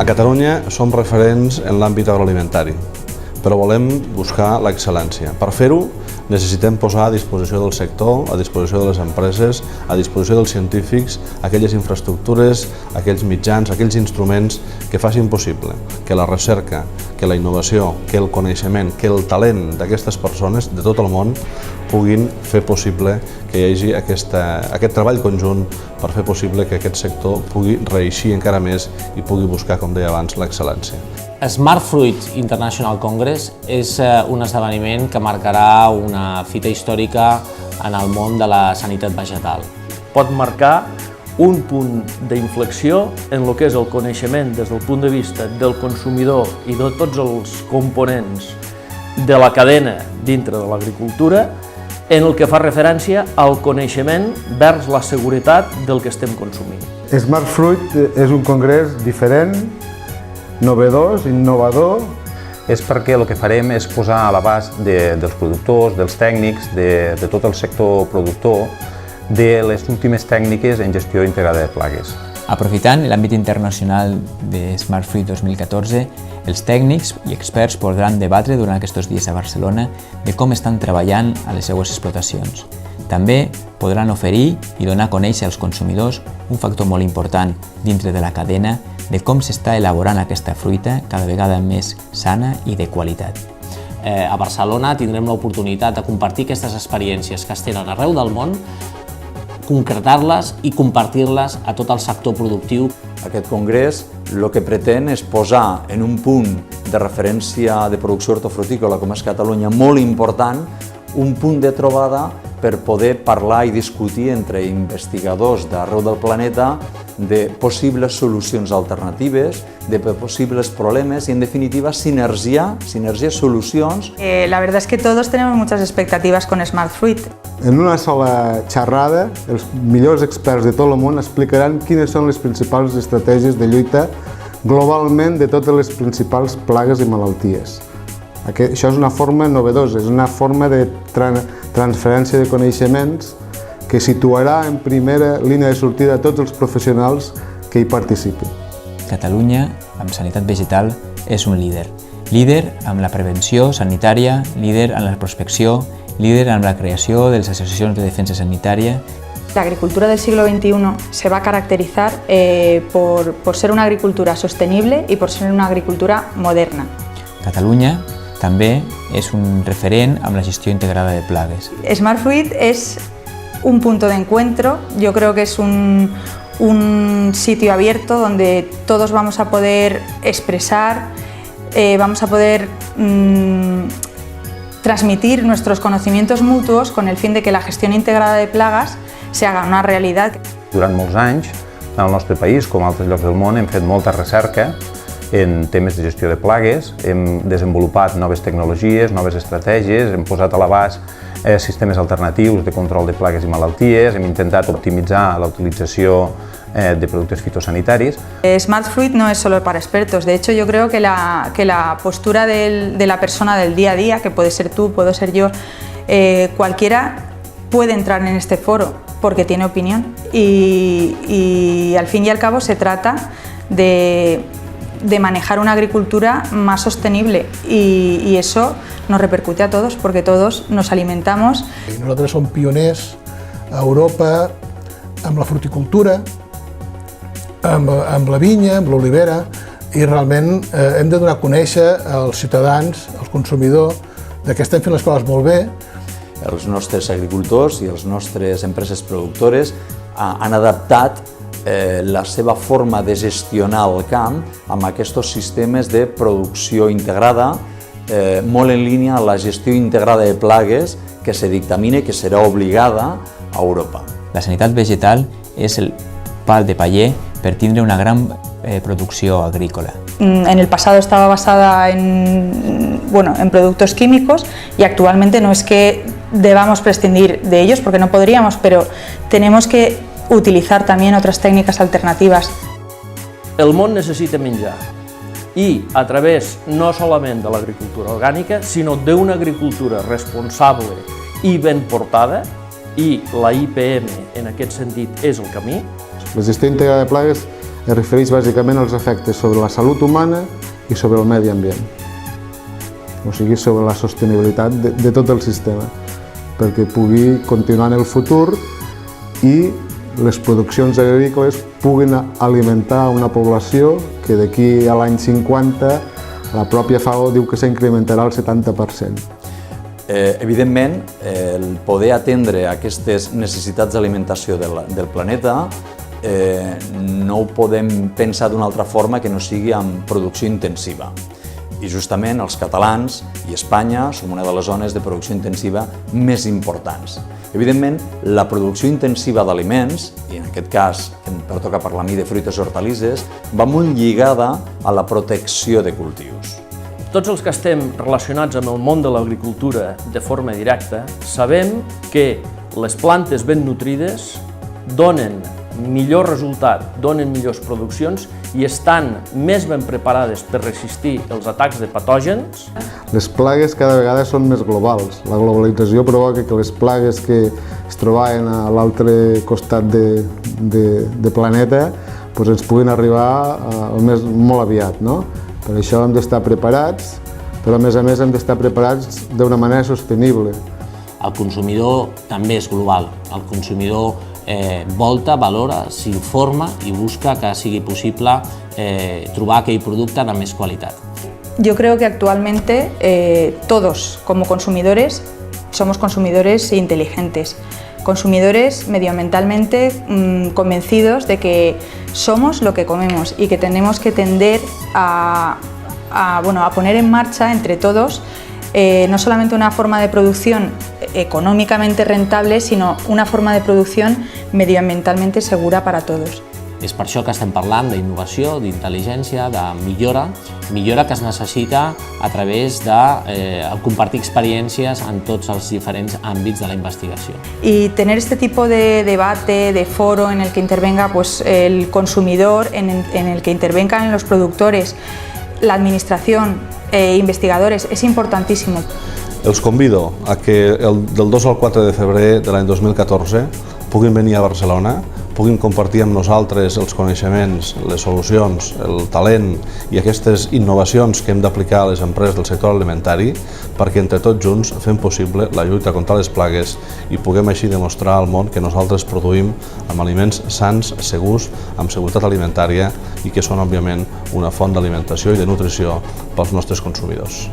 A Catalunya som referents en l'àmbit agroalimentari, però volem buscar l'excel·lència. Per fer-ho, necessitem posar a disposició del sector, a disposició de les empreses, a disposició dels científics, aquelles infraestructures, aquells mitjans, aquells instruments que facin possible que la recerca, que la innovació, que el coneixement, que el talent d'aquestes persones de tot el món puguin fer possible que hi hagi aquest treball conjunt per fer possible que aquest sector pugui reeixir encara més i pugui buscar, com deia abans, l'excel·lència. Smart Fruit International Congress és un esdeveniment que marcarà una fita històrica en el món de la sanitat vegetal. Pot marcar un punt d'inflexió en el que és el coneixement des del punt de vista del consumidor i de tots els components de la cadena dintre de l'agricultura en el que fa referència al coneixement vers la seguretat del que estem consumint. Smart Fruit és un congrés diferent, novedós, innovador. És perquè el que farem és posar a l'abast dels productors, dels tècnics, de tot el sector productor, de les últimes tècniques en gestió integrada de plagues. Aprofitant l'àmbit internacional de Smart Fruit 2014, els tècnics i experts podran debatre durant aquests dies a Barcelona de com estan treballant a les seues explotacions. També podran oferir i donar a conèixer als consumidors un factor molt important dintre de la cadena de com s'està elaborant aquesta fruita cada vegada més sana i de qualitat. A Barcelona tindrem l'oportunitat de compartir aquestes experiències que es tenen arreu del món, concretar-les i compartir-les a tot el sector productiu. Aquest congrés el que pretén és posar en un punt de referència de producció hortofrutícola com és Catalunya molt important, un punt de trobada per poder parlar i discutir entre investigadors d'arreu del planeta de possibles solucions alternatives, de possibles problemes y en definitiva sinergia, solucions. La verdad es que todos tenemos muchas expectativas con Smart Fruit. En una sola xerrada, els millors experts de tot el món explicaran quines són les principals estratègies de lluita globalment de totes les principals plagues i malalties. Això és una forma novedosa, és una forma de transferència de coneixements que situarà en primera línia de sortida tots els professionals que hi participin. Catalunya, amb sanitat vegetal, és un líder. Líder amb la prevenció sanitària, líder en la prospecció, líder en la creació de les associacions de defensa sanitària. La agricultura del siglo XXI se va a caracterizar por ser una agricultura sostenible y por ser una agricultura moderna. Catalunya també és un referent amb la gestió integrada de plagues. Smart Fruit es un punto de encuentro, yo creo que es un sitio abierto donde todos vamos a poder expresar, vamos a poder transmitir nuestros conocimientos mutuos con el fin de que la gestión integrada de plagas se haga una realitat. Durant molts anys, en el nostre país, com a altres llocs del món, hem fet molta recerca en temes de gestió de plagues, hem desenvolupat noves tecnologies, noves estratègies, hem posat a l'abast sistemes alternatius de control de plagues i malalties, hem intentat optimitzar la utilització de productos fitosanitarios. Smart Fruit no es solo para expertos, de hecho yo creo que la postura de la persona del día a día, que puede ser tú, puedo ser yo, cualquiera puede entrar en este foro porque tiene opinión y al fin y al cabo se trata de manejar una agricultura más sostenible y eso nos repercute a todos porque todos nos alimentamos. Nosaltres som pioners a Europa amb la fruticultura, amb la vinya, amb l'olivera i realment hem de donar a conèixer als ciutadans, als consumidors, que estem fent les coses molt bé. Els nostres agricultors i les nostres empreses productores han adaptat la seva forma de gestionar el camp amb aquests sistemes de producció integrada, molt en línia amb la gestió integrada de plagues que se dictamina i que serà obligada a Europa. La sanitat vegetal és el pal de paller per tindre una gran producció agrícola. En el pasado estaba basada en productos químicos y actualmente no es que debamos prescindir de ellos porque no podríamos, pero tenemos que utilizar también otras técnicas alternativas. El món necessita menjar i a través no solament de l'agricultura orgànica, sinó d'una agricultura responsable i ben portada, i la IPM en aquest sentit és el camí. La gestió integrada de plagues es refereix bàsicament als efectes sobre la salut humana i sobre el medi ambient, o sigui, sobre la sostenibilitat de tot el sistema, perquè pugui continuar en el futur i les produccions agrícoles puguin alimentar una població que d'aquí a l'any 50 la pròpia FAO diu que s'incrementarà el 70%. Evidentment, el poder atendre aquestes necessitats d'alimentació del planeta no ho podem pensar d'una altra forma que no sigui amb producció intensiva. I justament els catalans i Espanya som una de les zones de producció intensiva més importants. Evidentment, la producció intensiva d'aliments, i en aquest cas em pertoca parlar a mi de fruites i hortalisses, va molt lligada a la protecció de cultius. Tots els que estem relacionats amb el món de l'agricultura de forma directa sabem que les plantes ben nutrides donen millor resultat, donen millors produccions i estan més ben preparades per resistir els atacs de patògens. Les plagues cada vegada són més globals. La globalització provoca que les plagues que es trobaven a l'altre costat de planeta ens puguin arribar molt aviat, no? Per això hem d'estar preparats, però a més hem d'estar preparats d'una manera sostenible. El consumidor també és global. El consumidor volta, valora, s'informa i busca que sigui possible trobar aquell producte de més qualitat. Yo creo que actualmente todos como consumidores somos consumidores inteligentes, consumidores medioambientalmente convencidos de que somos lo que comemos y que tenemos que tender a poner en marcha entre todos no solamente una forma de producción económicamente rentable, sino una forma de producción medioambientalmente segura para todos. És per això que estem parlant d'innovació, d'intel·ligència, de millora que es necessita a través de compartir experiències en tots els diferents àmbits de la investigació. Y tener este tipo de debate, de foro en el que intervenga el consumidor, en el que intervengan los productores, la administración, investigadores, es importantísimo. Els convido a que del 2 al 4 de febrer de l'any 2014 puguin venir a Barcelona, puguin compartir amb nosaltres els coneixements, les solucions, el talent i aquestes innovacions que hem d'aplicar a les empreses del sector alimentari perquè entre tots junts fem possible la lluita contra les plagues i puguem així demostrar al món que nosaltres produïm amb aliments sants, segurs, amb seguretat alimentària i que són, òbviament, una font d'alimentació i de nutrició pels nostres consumidors.